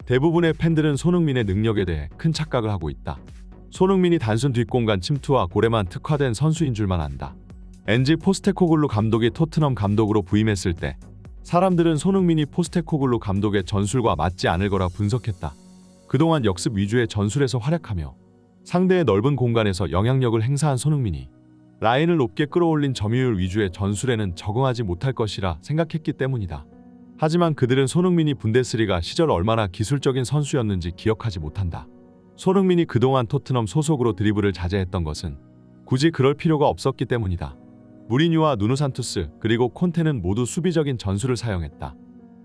대부분의 팬들은 손흥민의 능력에 대해 큰 착각을 하고 있다. 손흥민이 단순 뒷공간 침투와 고래만 특화된 선수인 줄만 안다. 엔지 포스테코글루 감독이 토트넘 감독으로 부임했을 때 사람들은 손흥민이 포스테코글루 감독의 전술과 맞지 않을 거라 분석했다. 그동안 역습 위주의 전술에서 활약하며 상대의 넓은 공간에서 영향력을 행사한 손흥민이 라인을 높게 끌어올린 점유율 위주의 전술에는 적응하지 못할 것이라 생각했기 때문이다. 하지만 그들은 손흥민이 분데스리가 시절 얼마나 기술적인 선수였는지 기억하지 못한다. 손흥민이 그동안 토트넘 소속으로 드리블을 자제했던 것은 굳이 그럴 필요가 없었기 때문이다. 무리뉴와 누누 산투스 그리고 콘테는 모두 수비적인 전술을 사용했다.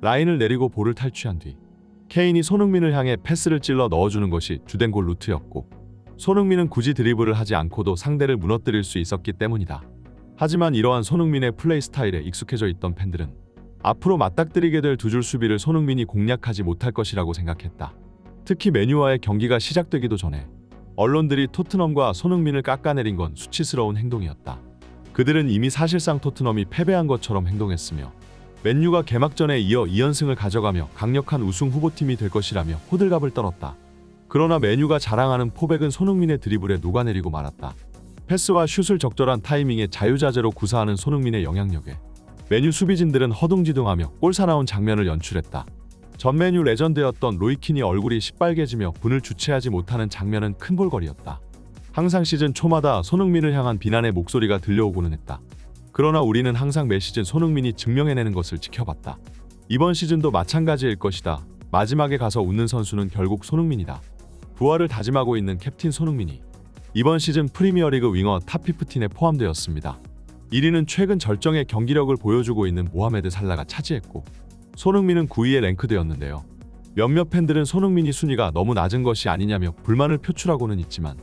라인을 내리고 볼을 탈취한 뒤 케인이 손흥민을 향해 패스를 찔러 넣어주는 것이 주된 골 루트였고, 손흥민은 굳이 드리블을 하지 않고도 상대를 무너뜨릴 수 있었기 때문이다. 하지만 이러한 손흥민의 플레이 스타일에 익숙해져 있던 팬들은 앞으로 맞닥뜨리게 될 두 줄 수비를 손흥민이 공략하지 못할 것이라고 생각했다. 특히 맨유와의 경기가 시작되기도 전에 언론들이 토트넘과 손흥민을 깎아내린 건 수치스러운 행동이었다. 그들은 이미 사실상 토트넘이 패배한 것처럼 행동했으며 맨유가 개막전에 이어 2연승을 가져가며 강력한 우승 후보팀이 될 것이라며 호들갑을 떨었다. 그러나 맨유가 자랑하는 포백은 손흥민의 드리블에 녹아내리고 말았다. 패스와 슛을 적절한 타이밍에 자유자재로 구사하는 손흥민의 영향력에 맨유 수비진들은 허둥지둥하며 골사나운 장면을 연출했다. 전 맨유 레전드였던 로이킨이 얼굴이 시빨개지며 분을 주체하지 못하는 장면은 큰 볼거리였다. 항상 시즌 초마다 손흥민을 향한 비난의 목소리가 들려오고는 했다. 그러나 우리는 항상 매 시즌 손흥민이 증명해내는 것을 지켜봤다. 이번 시즌도 마찬가지일 것이다. 마지막에 가서 웃는 선수는 결국 손흥민이다. 부활을 다짐하고 있는 캡틴 손흥민이 이번 시즌 프리미어리그 윙어 탑15에 포함되었습니다. 1위는 최근 절정의 경기력을 보여주고 있는 모하메드 살라가 차지했고, 손흥민은 9위에 랭크되었는데요. 몇몇 팬들은 손흥민이 순위가 너무 낮은 것이 아니냐며 불만을 표출하고는 있지만,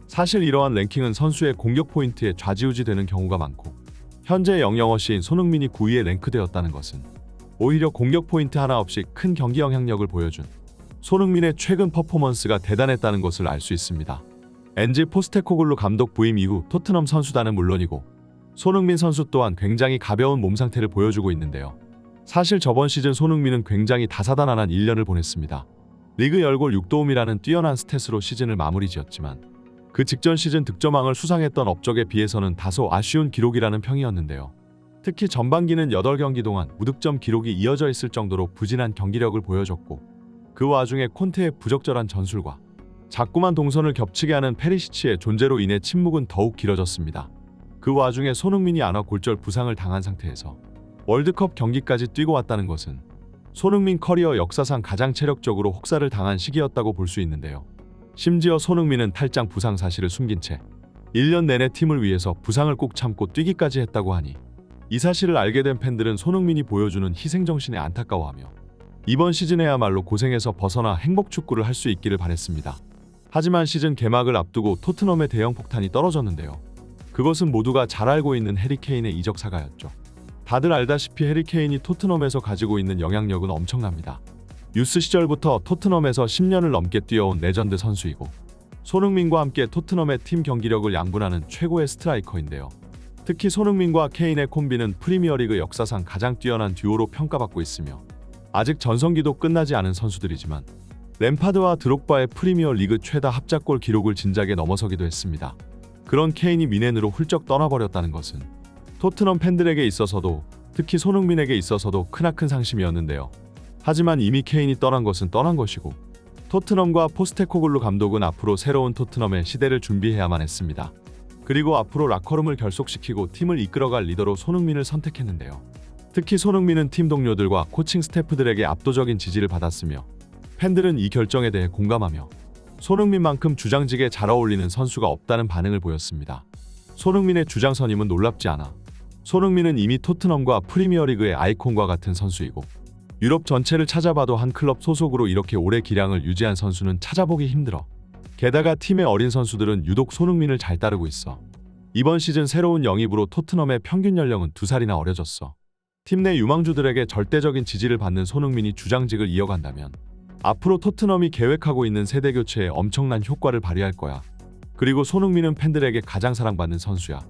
사실 이러한 랭킹은 선수의 공격 포인트에 좌지우지되는 경우가 많고, 현재 영영어시인 손흥민이 9위에 랭크되었다는 것은 오히려 공격 포인트 하나 없이 큰 경기 영향력을 보여준 손흥민의 최근 퍼포먼스가 대단했다는 것을 알 수 있습니다. 엔지 포스테코글루 감독 부임 이후 토트넘 선수단은 물론이고 손흥민 선수 또한 굉장히 가벼운 몸 상태를 보여주고 있는데요. 사실 저번 시즌 손흥민은 굉장히 다사다난한 1년을 보냈습니다. 리그 10골 6도움이라는 뛰어난 스탯으로 시즌을 마무리 지었지만 그 직전 시즌 득점왕을 수상했던 업적에 비해서는 다소 아쉬운 기록이라는 평이었는데요. 특히 전반기는 8경기 동안 무득점 기록이 이어져 있을 정도로 부진한 경기력을 보여줬고, 그 와중에 콘테의 부적절한 전술과 자꾸만 동선을 겹치게 하는 페리시치의 존재로 인해 침묵은 더욱 길어졌습니다. 그 와중에 손흥민이 안와 골절 부상을 당한 상태에서 월드컵 경기까지 뛰고 왔다는 것은 손흥민 커리어 역사상 가장 체력적으로 혹사를 당한 시기였다고 볼 수 있는데요. 심지어 손흥민은 탈장 부상 사실을 숨긴 채 1년 내내 팀을 위해서 부상을 꼭 참고 뛰기까지 했다고 하니, 이 사실을 알게 된 팬들은 손흥민이 보여주는 희생정신에 안타까워하며 이번 시즌에야말로 고생에서 벗어나 행복 축구를 할 수 있기를 바랬습니다. 하지만 시즌 개막을 앞두고 토트넘의 대형 폭탄이 떨어졌는데요. 그것은 모두가 잘 알고 있는 해리 케인의 이적 사가였죠. 다들 알다시피 해리 케인이 토트넘에서 가지고 있는 영향력은 엄청납니다. 유스 시절부터 토트넘에서 10년을 넘게 뛰어온 레전드 선수이고, 손흥민과 함께 토트넘의 팀 경기력을 양분하는 최고의 스트라이커인데요. 특히 손흥민과 케인의 콤비는 프리미어리그 역사상 가장 뛰어난 듀오로 평가받고 있으며, 아직 전성기도 끝나지 않은 선수들이지만 램파드와 드록바의 프리미어리그 최다 합작골 기록을 진작에 넘어서기도 했습니다. 그런 케인이 미넨으로 훌쩍 떠나버렸다는 것은 토트넘 팬들에게 있어서도, 특히 손흥민에게 있어서도 크나큰 상심이었는데요. 하지만 이미 케인이 떠난 것은 떠난 것이고, 토트넘과 포스테코글루 감독은 앞으로 새로운 토트넘의 시대를 준비해야만 했습니다. 그리고 앞으로 라커룸을 결속시키고 팀을 이끌어갈 리더로 손흥민을 선택했는데요. 특히 손흥민은 팀 동료들과 코칭 스태프들에게 압도적인 지지를 받았으며, 팬들은 이 결정에 대해 공감하며 손흥민만큼 주장직에 잘 어울리는 선수가 없다는 반응을 보였습니다. 손흥민의 주장 선임은 놀랍지 않아 손흥민은 이미 토트넘과 프리미어리그의 아이콘과 같은 선수이고, 유럽 전체를 찾아봐도 한 클럽 소속으로 이렇게 오래 기량을 유지한 선수는 찾아보기 힘들어. 게다가 팀의 어린 선수들은 유독 손흥민을 잘 따르고 있어. 이번 시즌 새로운 영입으로 토트넘의 평균 연령은 2살이나 어려졌어. 팀 내 유망주들에게 절대적인 지지를 받는 손흥민이 주장직을 이어간다면 앞으로 토트넘이 계획하고 있는 세대 교체에 엄청난 효과를 발휘할 거야. 그리고 손흥민은 팬들에게 가장 사랑받는 선수야.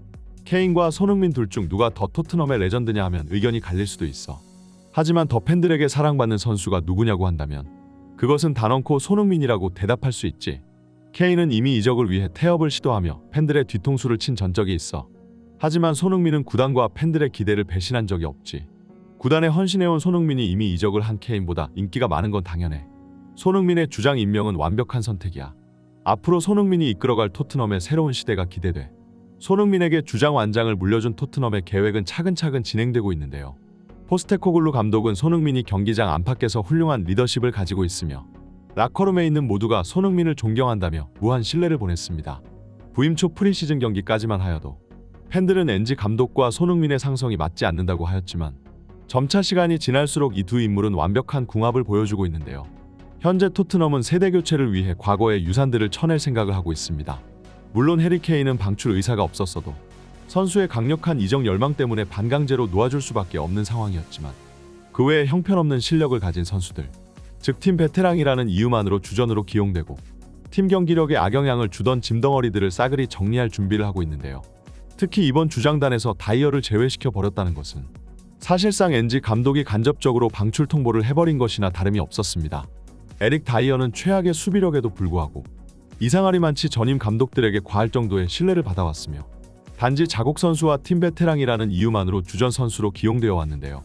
케인과 손흥민 둘 중 누가 더 토트넘의 레전드냐 하면 의견이 갈릴 수도 있어. 하지만 더 팬들에게 사랑받는 선수가 누구냐고 한다면 그것은 단언코 손흥민이라고 대답할 수 있지. 케인은 이미 이적을 위해 태업을 시도하며 팬들의 뒤통수를 친 전적이 있어. 하지만 손흥민은 구단과 팬들의 기대를 배신한 적이 없지. 구단에 헌신해온 손흥민이 이미 이적을 한 케인보다 인기가 많은 건 당연해. 손흥민의 주장 임명은 완벽한 선택이야. 앞으로 손흥민이 이끌어갈 토트넘의 새로운 시대가 기대돼. 손흥민에게 주장 완장을 물려준 토트넘의 계획은 차근차근 진행되고 있는데요. 포스테코글루 감독은 손흥민이 경기장 안팎에서 훌륭한 리더십을 가지고 있으며 라커룸에 있는 모두가 손흥민을 존경한다며 무한 신뢰를 보냈습니다. 부임 초 프리시즌 경기까지만 하여도 팬들은 엔지 감독과 손흥민의 상성이 맞지 않는다고 하였지만 점차 시간이 지날수록 이 두 인물은 완벽한 궁합을 보여주고 있는데요. 현재 토트넘은 세대 교체를 위해 과거의 유산들을 쳐낼 생각을 하고 있습니다. 물론 해리 케인은 방출 의사가 없었어도 선수의 강력한 이적 열망 때문에 반강제로 놓아줄 수밖에 없는 상황이었지만 그 외에 형편없는 실력을 가진 선수들, 즉 팀 베테랑이라는 이유만으로 주전으로 기용되고 팀 경기력에 악영향을 주던 짐덩어리들을 싸그리 정리할 준비를 하고 있는데요. 특히 이번 주장단에서 다이어를 제외시켜 버렸다는 것은 사실상 엔지 감독이 간접적으로 방출 통보를 해버린 것이나 다름이 없었습니다. 에릭 다이어는 최악의 수비력에도 불구하고 이상하리만치 전임 감독들에게 과할 정도의 신뢰를 받아왔으며 단지 자국 선수와 팀 베테랑이라는 이유만으로 주전 선수로 기용되어 왔는데요.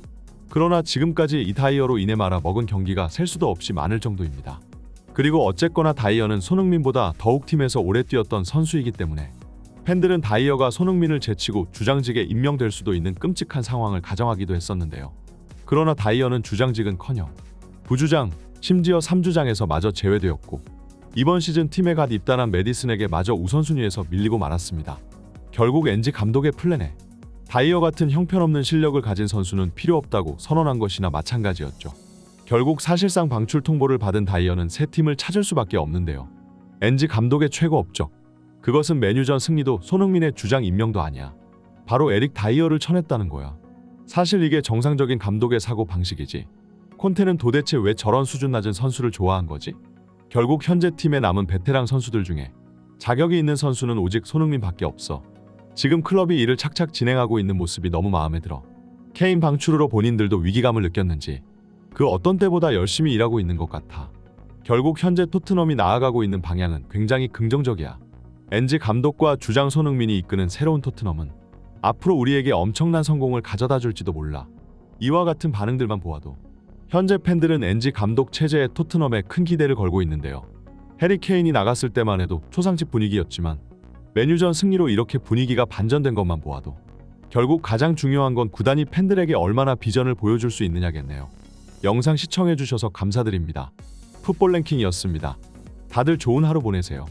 그러나 지금까지 이 다이어로 인해 말아 먹은 경기가 셀 수도 없이 많을 정도입니다. 그리고 어쨌거나 다이어는 손흥민보다 더욱 팀에서 오래 뛰었던 선수이기 때문에 팬들은 다이어가 손흥민을 제치고 주장직에 임명될 수도 있는 끔찍한 상황을 가정하기도 했었는데요. 그러나 다이어는 주장직은커녕 부주장, 심지어 3주장에서 마저 제외되었고 이번 시즌 팀에 갓 입단한 매디슨에게 마저 우선순위에서 밀리고 말았습니다. 결국 엔지 감독의 플랜에 다이어 같은 형편없는 실력을 가진 선수는 필요 없다고 선언한 것이나 마찬가지였죠. 결국 사실상 방출 통보를 받은 다이어는 새 팀을 찾을 수밖에 없는데요. 엔지 감독의 최고 업적, 그것은 메뉴전 승리도 손흥민의 주장 임명도 아니야. 바로 에릭 다이어를 쳐냈다는 거야. 사실 이게 정상적인 감독의 사고 방식이지. 콘테는 도대체 왜 저런 수준 낮은 선수를 좋아한 거지? 결국 현재 팀에 남은 베테랑 선수들 중에 자격이 있는 선수는 오직 손흥민밖에 없어. 지금 클럽이 이를 착착 진행하고 있는 모습이 너무 마음에 들어. 케인 방출으로 본인들도 위기감을 느꼈는지 그 어떤 때보다 열심히 일하고 있는 것 같아. 결국 현재 토트넘이 나아가고 있는 방향은 굉장히 긍정적이야. 엔지 감독과 주장 손흥민이 이끄는 새로운 토트넘은 앞으로 우리에게 엄청난 성공을 가져다 줄지도 몰라. 이와 같은 반응들만 보아도 현재 팬들은 엔지 감독 체제에 토트넘에 큰 기대를 걸고 있는데요. 해리 케인이 나갔을 때만 해도 초상집 분위기였지만 메뉴전 승리로 이렇게 분위기가 반전된 것만 보아도 결국 가장 중요한 건 구단이 팬들에게 얼마나 비전을 보여줄 수 있느냐겠네요. 영상 시청해주셔서 감사드립니다. 풋볼 랭킹이었습니다. 다들 좋은 하루 보내세요.